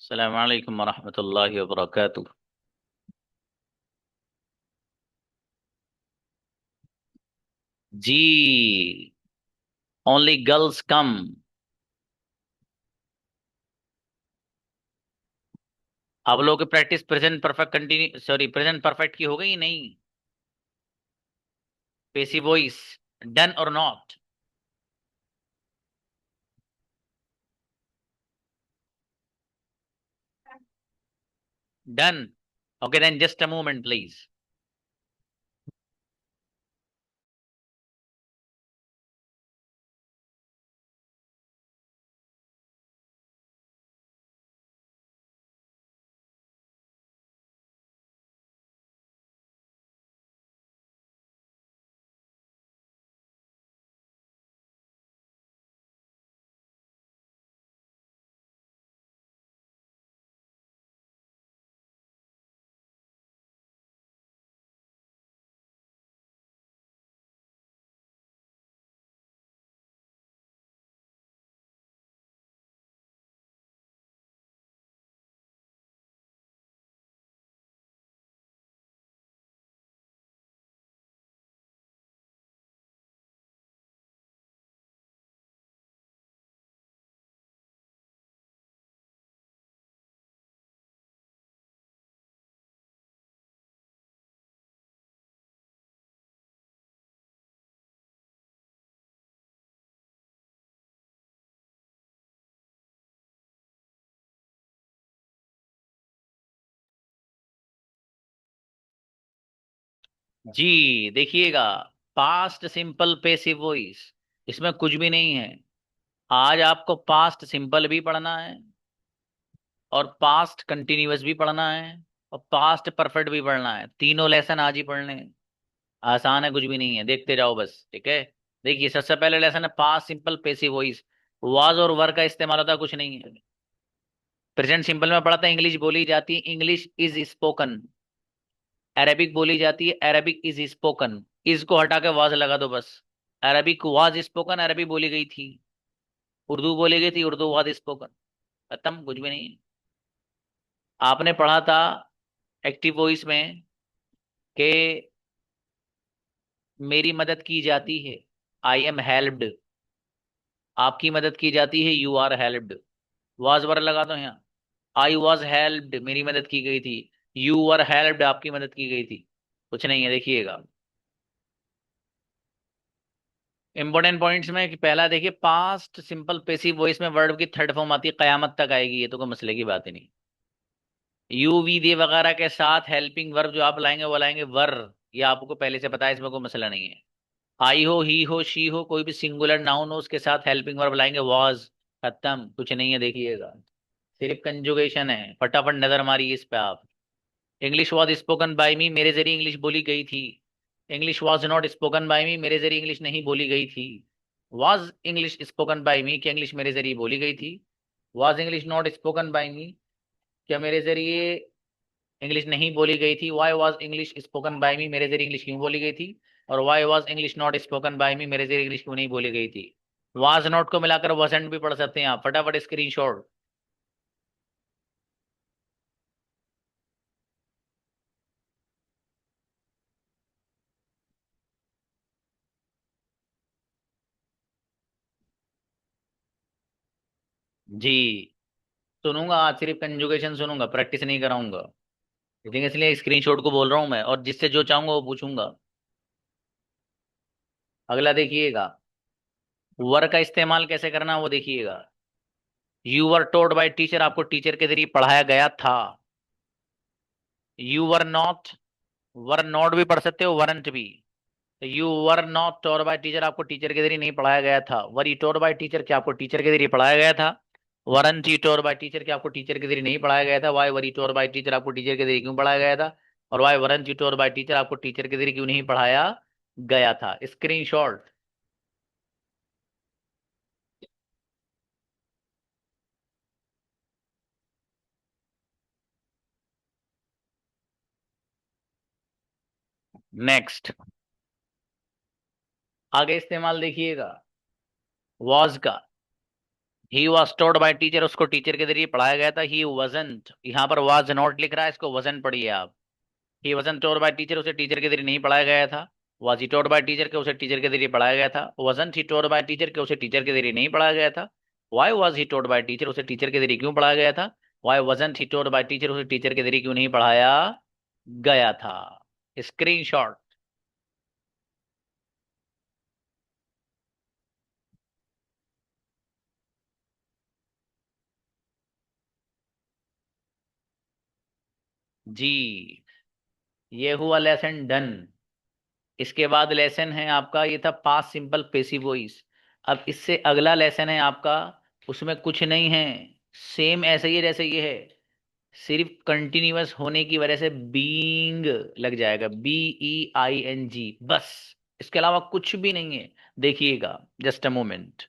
अस्सलाम वालेकुम वरहमतुल्लाहि वबरकातुह। जी, ओनली गर्ल्स कम। आप लोगों की practice present perfect continuous sorry present perfect की हो गई नहीं? पेसिव वॉइस डन और not? Done. Okay then just a moment please. जी देखिएगा, पास्ट सिंपल पेसिव वॉइस, इसमें कुछ भी नहीं है। आज आपको पास्ट सिंपल भी पढ़ना है और पास्ट कंटिन्यूअस भी पढ़ना है और पास्ट परफेक्ट भी पढ़ना है। तीनों लेसन आज ही पढ़ने हैं। आसान है, कुछ भी नहीं है, देखते जाओ बस। ठीक है, देखिए सबसे पहले लेसन है past simple passive voice. Was और वर का इस्तेमाल होता है, कुछ नहीं है। प्रेजेंट सिंपल में पढ़ा था, इंग्लिश बोली जाती है, इंग्लिश इज स्पोकन। अरेबिक बोली जाती है, अरेबिक इज स्पोकन। इज को हटा के वाज लगा दो बस। अरेबिक वाज स्पोकन, अरबी बोली गई थी। उर्दू बोली गई थी, उर्दू वाज स्पोकन। खत्म, कुछ भी नहीं है। आपने पढ़ा था एक्टिव वॉइस में कि मेरी मदद की जाती है, आई एम हेल्प्ड। आपकी मदद की जाती है, you are helped. Was were लगा दो यहाँ। आई वॉज हेल्प्ड, मेरी मदद की गई थी। यू वर हेल्प्ड, आपकी मदद की गई थी। कुछ नहीं है, देखिएगा। इंपॉर्टेंट पॉइंट्स में कि पहला देखिए, पास्ट सिंपल पेसिव वॉइस में वर्ब की थर्ड फॉर्म आती है, कयामत तक आएगी, ये तो कोई मसले की बात ही नहीं। यू वी दे वगैरह के साथ हेल्पिंग वर्ब जो आप लाएंगे वो लाएंगे वर। ये आपको पहले से पता है, इसमें कोई मसला नहीं है। आई हो, ही हो, शी हो, कोई भी सिंगुलर नाउन हो, उसके साथ हेल्पिंग वर्ब लाएंगे वॉज। खत्म, कुछ नहीं है, देखिएगा। सिर्फ कंजुगेशन है, फटाफट नजर मारिए इस पे आप। English was spoken by me, मेरे जरिए इंग्लिश बोली गई थी। English was not spoken by me, मेरे जरिए इंग्लिश नहीं बोली गई थी। Was English spoken by me, क्या इंग्लिश मेरे जरिए बोली गई थी? Was English not spoken by me, क्या मेरे जरिए इंग्लिश नहीं बोली गई थी? Why was English spoken by me, मेरे जरिए इंग्लिश क्यों बोली गई थी? और why was English not spoken by me, मेरे जरिए इंग्लिश क्यों नहीं बोली गई थी? वाज नॉट को मिलाकर वॉजेंट भी पढ़ सकते हैं आप, फटाफट स्क्रीनशॉट। जी, सुनूंगा आज, सिर्फ कंजुगेशन सुनूंगा, प्रैक्टिस नहीं कराऊंगा। ठीक है, इसलिए स्क्रीनशॉट को बोल रहा हूं मैं, और जिससे जो चाहूंगा वो पूछूंगा। अगला देखिएगा, वर का इस्तेमाल कैसे करना वो देखिएगा। You were told by teacher, आपको टीचर के जरिए पढ़ाया गया था। You were not, were not भी पढ़ सकते हो, वरंट भी। You were not told by teacher, आपको टीचर के जरिए नहीं पढ़ाया गया था। Were you told by teacher, क्या आपको टीचर के जरिए पढ़ाया गया था? Weren't you told by teacher, क्या आपको टीचर के जरिए नहीं पढ़ाया गया था? Why were you told by teacher, आपको टीचर के जरिए क्यों पढ़ाया गया था? और why weren't you told by teacher, आपको टीचर के जरिए क्यों नहीं पढ़ाया गया था? स्क्रीनशॉट। नेक्स्ट, आगे इस्तेमाल देखिएगा, वॉज का। He was told by teacher, उसको टीचर के जरिए पढ़ाया गया था। ही वजंट, यहाँ पर वाज नॉट लिख रहा है, इसको वजन पढ़िए आप। He wasn't told by teacher, उसे टीचर के जरिए नहीं पढ़ाया गया था। Was he told by teacher के, उसे टीचर के जरिए पढ़ाया गया था। Wasn't he told by teacher के, उसे टीचर के जरिए नहीं पढ़ाया गया था। Why was he told by teacher, उसे टीचर के जरिए क्यों पढ़ाया गया था। Why wasn't he told by teacher, उसे टीचर के जरिए क्यों नहीं पढ़ाया गया था। स्क्रीनशॉट। जी, ये हुआ लेसन डन। इसके बाद लेसन है आपका, ये था पास्ट सिंपल पेसिव वॉइस। अब इससे अगला लेसन है आपका, उसमें कुछ नहीं है, सेम ऐसे ही है जैसे ये है, सिर्फ कंटिन्यूअस होने की वजह से बीइंग लग जाएगा, BEING बस। इसके अलावा कुछ भी नहीं है। देखिएगा, जस्ट अ मोमेंट।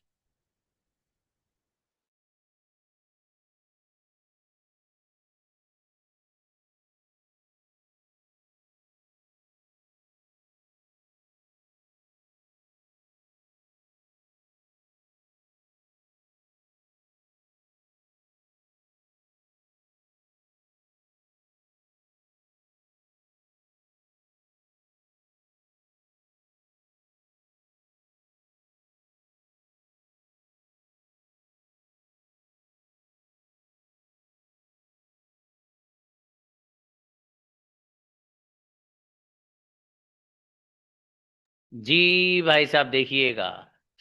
जी भाई साहब देखिएगा,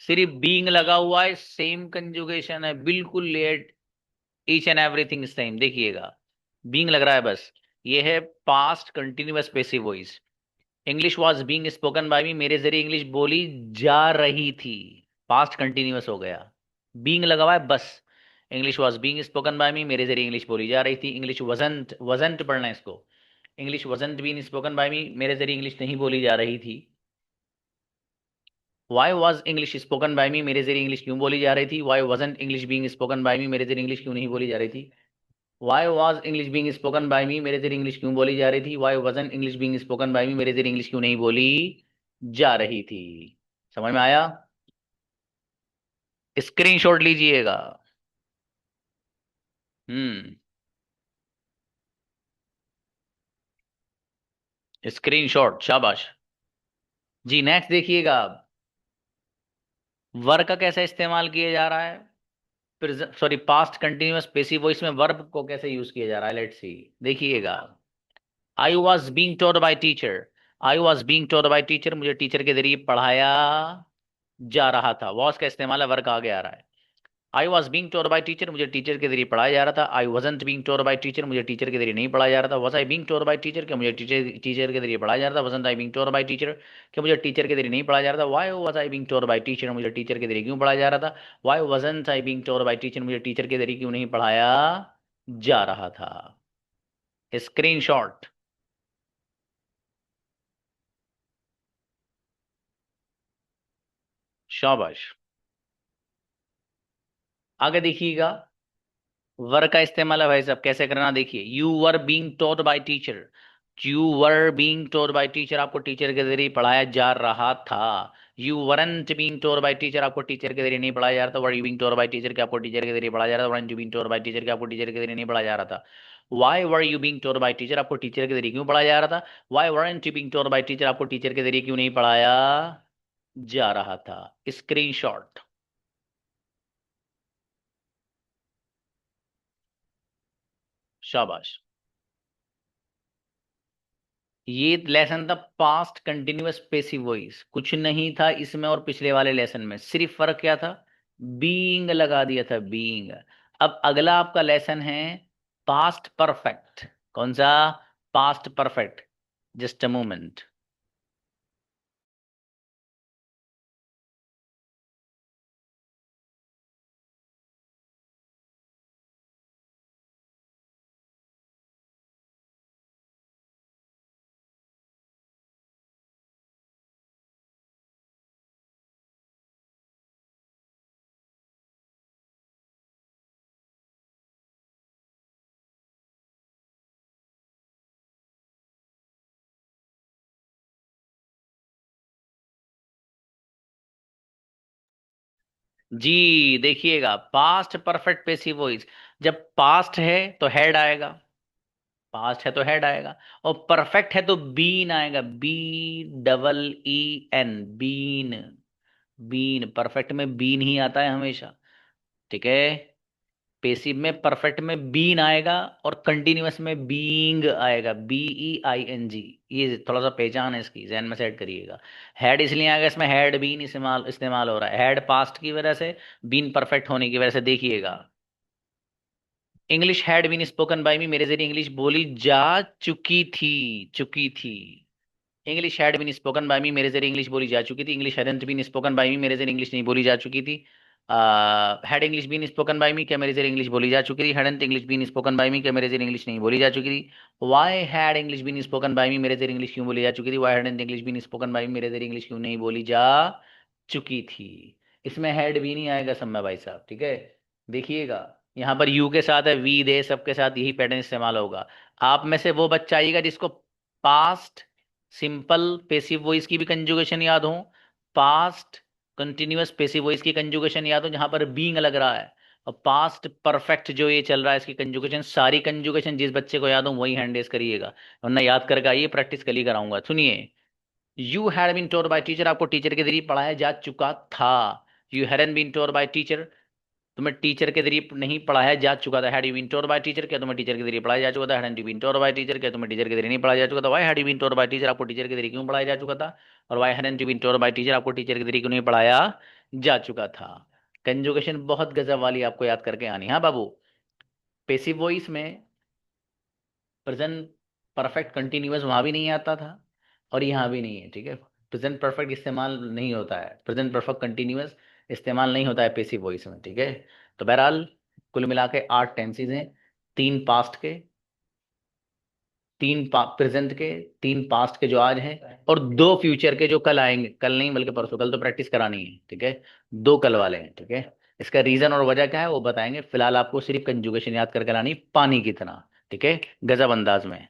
सिर्फ बीइंग लगा हुआ है, सेम कंजुगेशन है, बिल्कुल late, each and everything same. देखिएगा, बीइंग लग रहा है बस। ये है past continuous passive voice. English was being spoken by me, मेरे जरिए इंग्लिश बोली जा रही थी। पास्ट कंटिन्यूअस हो गया, बीइंग लगा हुआ है बस। English was being spoken by me, मेरे जरिए इंग्लिश बोली जा रही थी। इंग्लिश वजंट, वजंट पढ़ना है इसको। English wasn't being spoken by me, मेरे जरिए इंग्लिश नहीं बोली जा रही थी। Why was English spoken by me, मेरे जरिए इंग्लिश क्यों बोली जा रही थी। Why wasn't English being spoken by me, मेरे जरिए इंग्लिश क्यों नहीं बोली जा रही थी। Why was English being spoken by me, मेरे जरिए इंग्लिश क्यों बोली जा रही थी। Why wasn't English being spoken by me, मेरे जरिए इंग्लिश क्यों नहीं बोली जा रही थी। समझ में आया। स्क्रीनशॉट लीजिएगा। हम्म, स्क्रीनशॉट, शाबाश। जी नेक्स्ट देखिएगा अब, वर्ब का कैसे इस्तेमाल किया जा रहा है, sorry past continuous passive voice में वर्ब को कैसे यूज किया जा रहा है, लेट्स सी। देखिएगा, I was being told by teacher. I was being told by teacher, मुझे टीचर के जरिए पढ़ाया जा रहा था। वॉज का इस्तेमाल है, वर्क आगे आ रहा है। I was being told by teacher, मुझे टीचर के जरिए पढ़ाया जा रहा था। आई wasn't being told by teacher, मुझे टीचर के जरिए नहीं पढ़ाया जा रहा था। Was I being told by teacher, क्या मुझे टीचर टीचर के जरिए पढ़ाया जा रहा था। Wasn't I being told by teacher, क्या मुझे टीचर के जरिए नहीं पढ़ाया जा रहा था। Why was I being told by teacher, मुझे टीचर के जरिए क्यों पढ़ाया जा रहा था। Why wasn't I being told by teacher, मुझे टीचर के जरिए क्यों नहीं पढ़ाया जा रहा था। Screen shot. शाबाश। आगे देखिएगा, वर का इस्तेमाल है भाई साहब, कैसे करना देखिए। You were being taught by teacher, you were being taught by teacher, आपको टीचर के जरिए पढ़ाया जा रहा था। You weren't being taught by teacher, आपको टीचर के जरिए नहीं पढ़ाया जा रहा था। वर you being taught by teacher, क्या आपको टीचर के जरिए पढ़ाया जा रहा था। Weren't you being taught by teacher, क्या आपको टीचर के जरिए नहीं पढ़ाया जा रहा था। Why were you being taught by teacher, आपको टीचर के जरिए क्यों पढ़ाया जा रहा था। Why weren't you being taught by teacher, आपको टीचर के जरिए क्यों नहीं पढ़ाया जा रहा था। स्क्रीनशॉट। शाबाश। ये लेसन था पास्ट कंटिन्यूअस पेसिव वॉइस, कुछ नहीं था इसमें और पिछले वाले लेसन में, सिर्फ फर्क क्या था, बीइंग लगा दिया था, बीइंग। अब अगला आपका लेसन है पास्ट परफेक्ट। कौन सा, past perfect. Just a moment. जी देखिएगा, पास्ट परफेक्ट पेसिव वॉइस, जब पास्ट है तो हेड आएगा, पास्ट है तो हेड आएगा, और परफेक्ट है तो बीन आएगा, B double E N, been. Been perfect में बीन ही आता है हमेशा, ठीक है। पेसिव में परफेक्ट में बीन आएगा, और कंटिन्यूअस में बीइंग आएगा, BEING। ये थोड़ा सा पहचान है इसकी, जहन में सेट करिएगा। हेड इसलिए आएगा, इसमें हेड बीन इस्तेमाल इस्तेमाल हो रहा है, हेड पास्ट की वजह से, बीन परफेक्ट होने की वजह से। देखिएगा, English had been spoken by me, मेरे जरिए इंग्लिश बोली जा चुकी थी, चुकी थी। English had been spoken by me, मेरे जरिए इंग्लिश बोली जा चुकी थी। English hadn't been spoken by me, मेरे जरिए इंग्लिश नहीं बोली जा चुकी थी। Had English been spoken by me, क्या मेरे जरिए इंग्लिश बोली जा चुकी थी। Hadn't English been spoken by me, क्या मेरे जरिए इंग्लिश नहीं बोली जा चुकी थी। Why had English been spoken by me, मेरे जरिए इंग्लिश क्यों बोली जा चुकी थी। Why hadn't English been spoken by me, मेरे जरिए इंग्लिश क्यों नहीं बोली जा चुकी थी। इसमें हैड भी नहीं आएगा सब में भाई साहब, ठीक है। देखिएगा, यहाँ पर यू के साथ है, वी दे, सबके साथ यही पैटर्न इस्तेमाल होगा। आप में से वो बच्चा आएगा जिसको पास्ट सिंपल पेसिव वॉइस की भी कंजुगेशन याद हो, पास्ट कंटिन्यूअस पेसिव वॉइस की कंजुगेशन याद हो जहां पर बीइंग लग रहा है, और पास्ट परफेक्ट जो ये चल रहा है इसकी कंजुगेशन, सारी कंजुगेशन जिस बच्चे को याद हो वही हैंड रेस करिएगा, वरना याद करके आइए, प्रैक्टिस कल ही कराऊंगा। सुनिए, you had been told by teacher, आपको टीचर के जरिए पढ़ाया जा चुका था। You hadn't been told by teacher, तुम्हें टीचर के जरिए नहीं पढ़ाया जा चुका था। Had you been told by teacher, क्या तुम्हें टीचर के जरिए पढ़ाया जा चुका था। Hadn't you been told by teacher, क्या तुम्हें टीचर के जरिए नहीं पढ़ाया जा चुका था। Why had you been told by teacher, आपको टीचर के जरिए क्यों पढ़ाया जा चुका था। और why hadn't you been told by teacher, आपको टीचर के जरिए क्यों नहीं पढ़ाया जा चुका था। कंजुगेशन बहुत गजब वाली आपको याद करके आनी। हाँ बाबू, पेसिव वॉइस में प्रेजेंट परफेक्ट कंटिन्यूअस वहां भी नहीं आता था, और यहाँ भी नहीं है, ठीक है। प्रेजेंट परफेक्ट इस्तेमाल नहीं होता है, प्रेजेंट परफेक्ट कंटिन्यूअस इस्तेमाल नहीं होता है पेसिव वॉइस में, ठीक है। तो बहरहाल, कुल मिला के 8 टेंसेज हैं, 3 पास्ट के, 3 प्रेजेंट के, 3 पास्ट के जो आज हैं, और 2 फ्यूचर के जो कल आएंगे, कल नहीं बल्कि परसों, कल तो प्रैक्टिस करानी है, ठीक है। 2 कल वाले हैं, ठीक है। इसका रीजन और वजह क्या है वो बताएंगे, फिलहाल आपको सिर्फ कंजुगेशन याद करके लानी, पानी की तरह, ठीक है, गजब अंदाज में।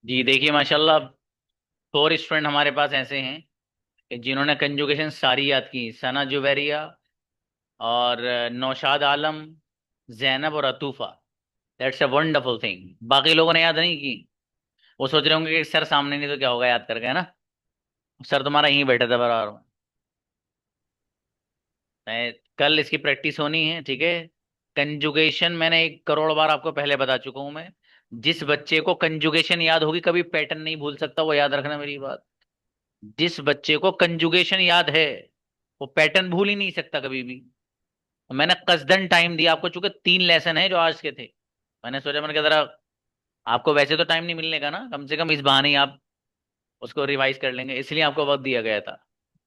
जी देखिए माशाल्लाह, 4 स्टूडेंट हमारे पास ऐसे हैं कि जिन्होंने कंजुगेशन सारी याद की। सना जुवेरिया और नौशाद आलम, जैनब और Atufa. That's a wonderful thing. बाकी लोगों ने याद नहीं की। वो सोच रहे होंगे कि सर सामने नहीं तो क्या होगा याद करके, है ना। सर तुम्हारा यहीं बैठे थे बराबर में। मैं कल इसकी प्रैक्टिस होनी है, ठीक है। कंजुगेशन मैंने 1 करोड़ बार आपको पहले बता चुका हूं मैं। जिस बच्चे को कंजुगेशन याद होगी कभी पैटर्न नहीं भूल सकता, वो याद रखना मेरी बात। जिस बच्चे को कंजुगेशन याद है वो पैटर्न भूल ही नहीं सकता कभी भी। मैंने कसदन टाइम दिया आपको, चूंकि 3 लेसन है जो आज के थे। मैंने सोचा, मैंने कहा जरा, आपको वैसे तो टाइम नहीं मिलने का ना, कम से कम इस बहाने ही आप उसको रिवाइज कर लेंगे, इसलिए आपको वक्त दिया गया था।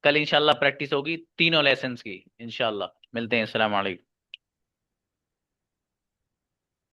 कल इंशाल्लाह प्रैक्टिस होगी तीनों लेसन्स की। इंशाल्लाह मिलते हैं। अस्सलाम वालेकुम।